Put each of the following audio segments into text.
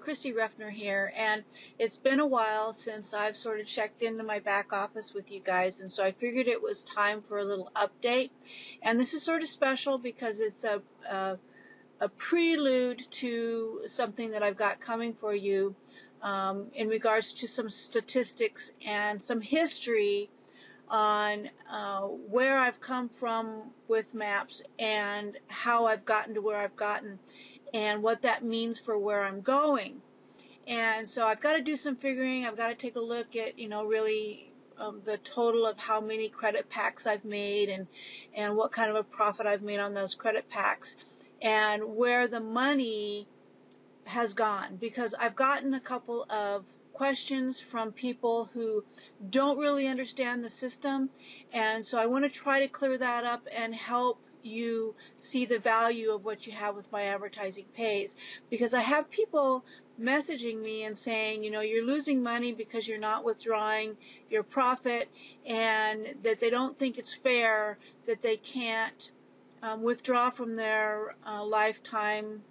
Christy here, and it's been a while since I've sort of checked into my back office with you guys, and so I figured it was time for a little update. And this is sort of special because it's a prelude to something that I've got coming for you in regards to some statistics and some history on where I've come from with maps and how I've gotten to where I've gotten and what that means for where I'm going. And so I've got to do some figuring. I've got to take a look at, really the total of how many credit packs I've made and what kind of a profit I've made on those credit packs and where the money has gone, because I've gotten a couple of questions from people who don't really understand the system, and so I want to try to clear that up and help you see the value of what you have with MyAdvertisingPays, because I have people messaging me and saying, you're losing money because you're not withdrawing your profit, and that they don't think it's fair that they can't withdraw from their lifetime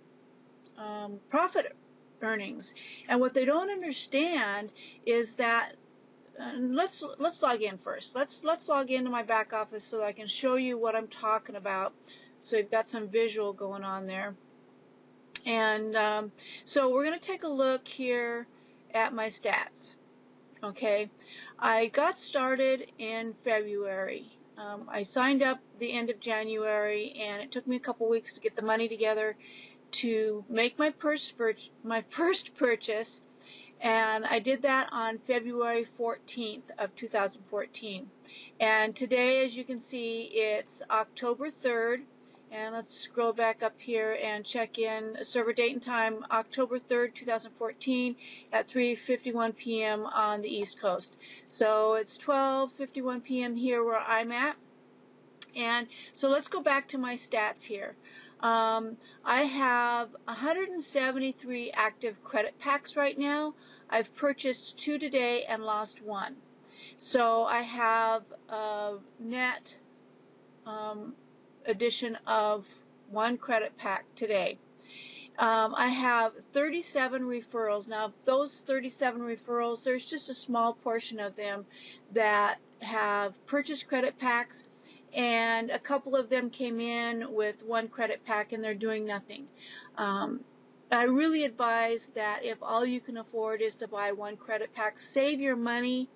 profit earnings. And what they don't understand is that let's log in first. Let's log into my back office so that I can show you what I'm talking about. So you've got some visual going on there. And so we're going to take a look here at my stats. Okay, I got started in February. I signed up the end of January, and it took me a couple weeks to get the money together to make my first purchase, and I did that on February 14th of 2014. And today, as you can see, it's October 3rd, and let's scroll back up here and check in server date and time, October 3rd, 2014 at 3:51 p.m. on the East Coast. So it's 12:51 p.m. here where I'm at. And so let's go back to my stats here. I have 173 active credit packs right now. I've purchased 2 today and lost 1. So I have a net addition of 1 credit pack today. I have 37 referrals. Now, those 37 referrals, there's just a small portion of them that have purchased credit packs, and a couple of them came in with 1 credit pack and they're doing nothing. I really advise that if all you can afford is to buy 1 credit pack, save your money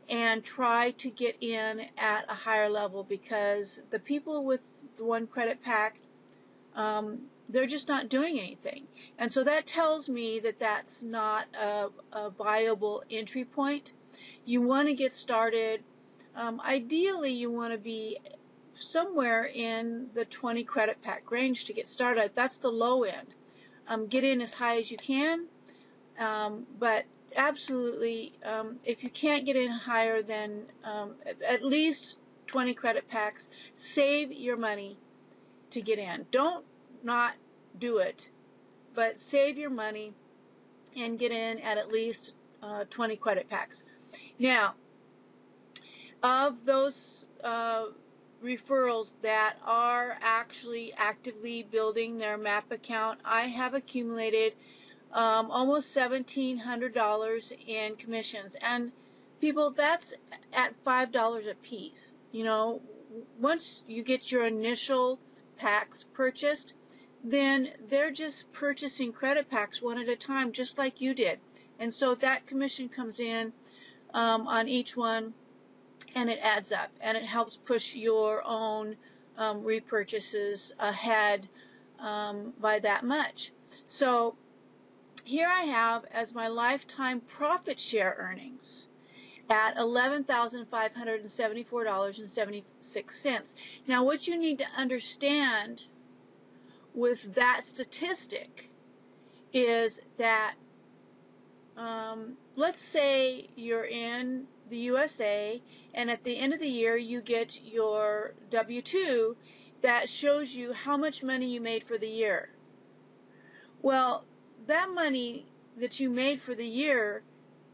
and try to get in at a higher level, because the people with the 1 credit pack, they're just not doing anything. And so that tells me that that's not a viable entry point. You want to get started. Ideally, you want to be somewhere in the 20 credit pack range to get started. That's the low end. Get in as high as you can, but absolutely, if you can't get in higher than at least 20 credit packs, save your money to get in. Don't not do it, but save your money and get in at least 20 credit packs. Now, of those referrals that are actually actively building their MAP account, I have accumulated almost $1,700 in commissions. And people, that's at $5 a piece. Once you get your initial packs purchased, then they're just purchasing credit packs one at a time, just like you did. And so that commission comes in on each one, and it adds up, and it helps push your own repurchases ahead by that much. So here I have as my lifetime profit share earnings at $11,574.76. Now, what you need to understand with that statistic is that let's say you're in the USA, and at the end of the year you get your W-2 that shows you how much money you made for the year. Well, that money that you made for the year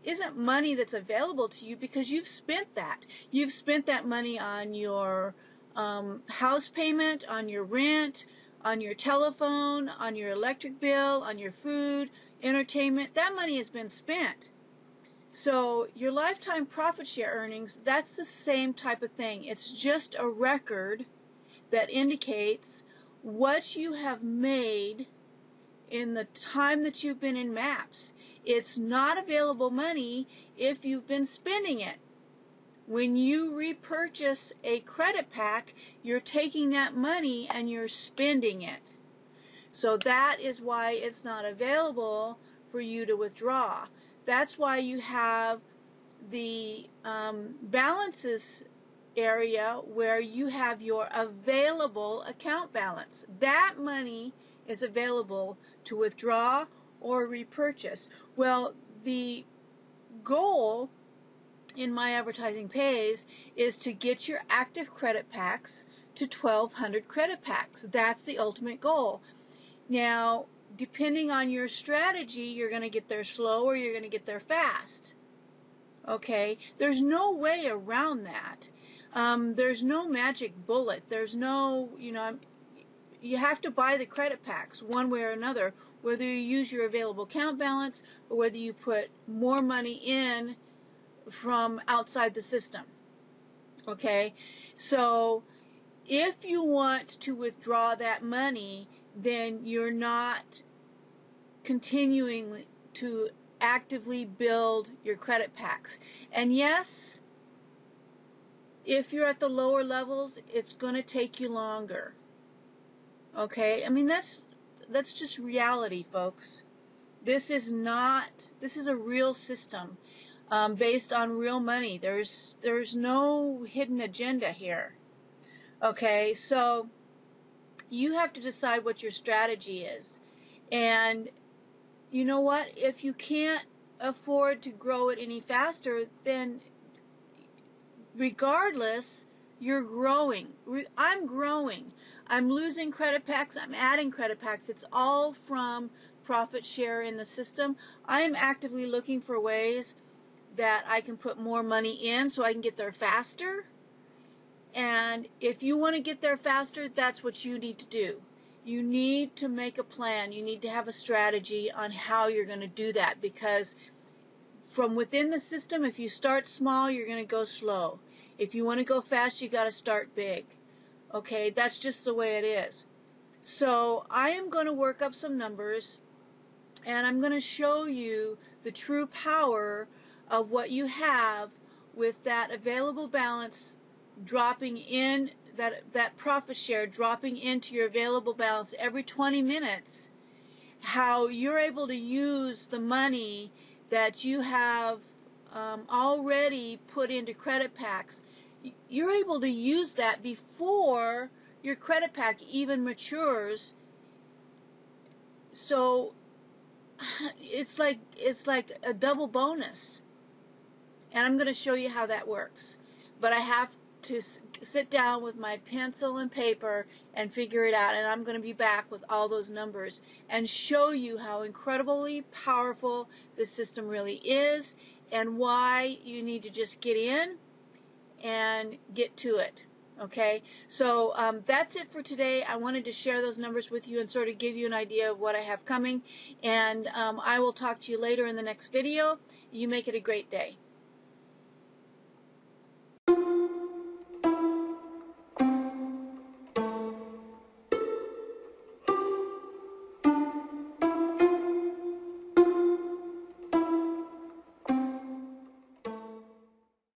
isn't money that's available to you, because you've spent that. You've spent that money on your house payment, on your rent, on your telephone, on your electric bill, on your food, entertainment, that money has been spent. So your lifetime profit share earnings, that's the same type of thing. It's just a record that indicates what you have made in the time that you've been in MAPS. It's not available money if you've been spending it. When you repurchase a credit pack, you're taking that money and you're spending it. So that is why it's not available for you to withdraw. That's why you have the balances area where you have your available account balance. That money is available to withdraw or repurchase. Well, the goal in MyAdvertisingPays is to get your active credit packs to 1,200 credit packs. That's the ultimate goal. Now, depending on your strategy, you're going to get there slow or you're going to get there fast. Okay? There's no way around that. There's no magic bullet. There's no, you have to buy the credit packs one way or another, whether you use your available account balance or whether you put more money in from outside the system. Okay? So, if you want to withdraw that money, then you're not continuing to actively build your credit packs. And yes, if you're at the lower levels, it's going to take you longer. Okay? I mean, that's just reality, folks. This is a real system based on real money. There's no hidden agenda here. Okay? So you have to decide what your strategy is. And you know what? If you can't afford to grow it any faster, then regardless, you're growing. I'm growing. I'm losing credit packs. I'm adding credit packs. It's all from profit share in the system. I am actively looking for ways that I can put more money in so I can get there faster. And if you want to get there faster, that's what you need to do. You need to make a plan. You need to have a strategy on how you're going to do that, because from within the system, if you start small, you're going to go slow. If you want to go fast, you got to start big. Okay, that's just the way it is. So I am going to work up some numbers, and I'm going to show you the true power of what you have with that available balance dropping in, that profit share dropping into your available balance every 20 minutes, how you're able to use the money that you have already put into credit packs. You're able to use that before your credit pack even matures. So it's like a double bonus. And I'm going to show you how that works. But I have to sit down with my pencil and paper and figure it out, and I'm going to be back with all those numbers and show you how incredibly powerful this system really is and why you need to just get in and get to it. Okay, so that's it for today. I wanted to share those numbers with you and sort of give you an idea of what I have coming, and I will talk to you later in the next video. You make it a great day.